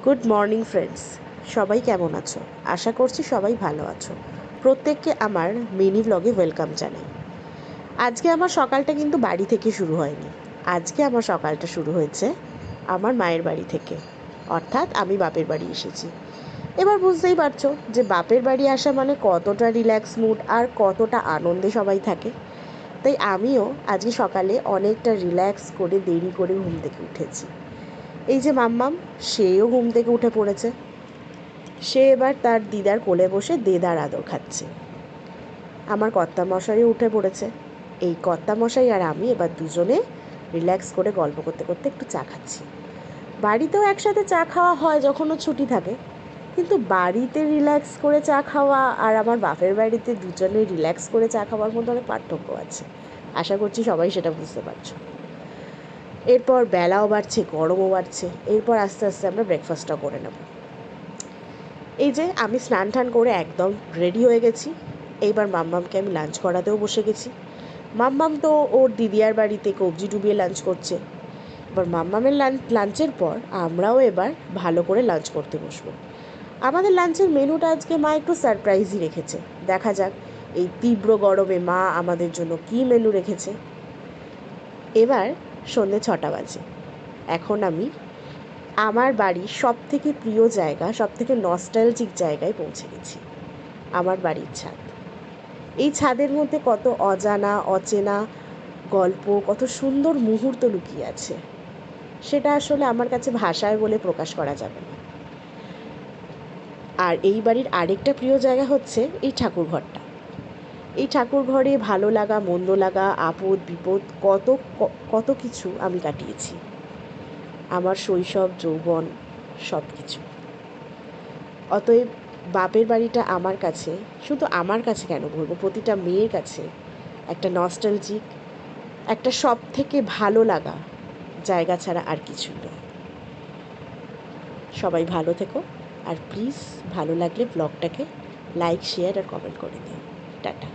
Good morning friends, সবাই কেমন আছো? আশা করছি সবাই ভালো আছো। প্রত্যেককে আমার মিনি ব্লগে ওয়েলকাম জানাই। আজকে আমার সকালটা কিন্তু বাড়ি থেকে শুরু হয়নি। আজকে আমার সকালটা শুরু হয়েছে আমার মায়ের বাড়ি থেকে, অর্থাৎ আমি বাপের বাড়ি এসেছি। এবার বুঝতেই পারছো যে বাপের বাড়ি আসা মানে কতটা রিল্যাক্স মুড আর কতটা আনন্দে সবাই থাকে। তাই আমিও আজকে সকালে অনেকটা রিল্যাক্স করে দেরি করে ঘুম থেকে উঠেছি। এই যে মাম্মাম, সেও ঘুম থেকে উঠে পড়েছে। সে এবার তার দিদার কোলে বসে দেদার আদর খাচ্ছে। আমার কর্তামশাইও উঠে পড়েছে। এই কর্তামশাই আর আমি এবার দুজনে রিল্যাক্স করে গল্প করতে করতে একটু চা খাচ্ছি। বাড়িতেও একসাথে চা খাওয়া হয় যখনও ছুটি থাকে, কিন্তু বাড়িতে রিল্যাক্স করে চা খাওয়া আর আমার বাপের বাড়িতে দুজনে রিল্যাক্স করে চা খাওয়ার মধ্যে অনেক পার্থক্য আছে। আশা করছি সবাই সেটা বুঝতে পারছো। এরপর বেলাও বাড়ছে, গরমও বাড়ছে। এরপর আস্তে আস্তে আমরা ব্রেকফাস্টটাও করে নেব। এই যে আমি স্নান টান করে একদম রেডি হয়ে গেছি। এইবার মাম্মামকে আমি লাঞ্চ করাতেও বসে গেছি। মাম্মাম তো ওর দিদিয়ার বাড়িতে কবজি ডুবিয়ে লাঞ্চ করছে। এবার মাম্মামের লাঞ্চের পর আমরাও এবার ভালো করে লাঞ্চ করতে বসবো। আমাদের লাঞ্চের মেনুটা আজকে মা একটু সারপ্রাইজই রেখেছে। দেখা যাক এই তীব্র গরমে মা আমাদের জন্য কী মেনু রেখেছে। এবার সন্ধ্যে 6টা বাজে। এখন আমি আমার বাড়ির সবথেকে প্রিয় জায়গা, সবথেকে নস্টালজিক জায়গায় পৌঁছে গেছি, আমার বাড়ির ছাদ। এই ছাদের মধ্যে কত অজানা অচেনা গল্প, কত সুন্দর মুহূর্ত লুকিয়ে আছে, সেটা আসলে আমার কাছে ভাষায় বলে প্রকাশ করা যাবে না। আর এই বাড়ির আরেকটা প্রিয় জায়গা হচ্ছে এই ঠাকুরঘরটা। এই ঠাকুরঘরে ভালো লাগা, মন্দ লাগা, আপদ বিপদ, কত কত কিছু আমি কাটিয়েছি। আমার শৈশব, যৌবন, সব কিছু। অতএব বাপের বাড়িটা আমার কাছে, শুধু আমার কাছে কেন বলবো, প্রতিটা মেয়ের কাছে একটা নস্টালজিক, একটা সব থেকে ভালো লাগা জায়গা ছাড়া আর কিছুই নয়। সবাই ভালো থেকো, আর প্লিজ ভালো লাগলে ব্লগটাকে লাইক, শেয়ার আর কমেন্ট করে দিও। টাটা।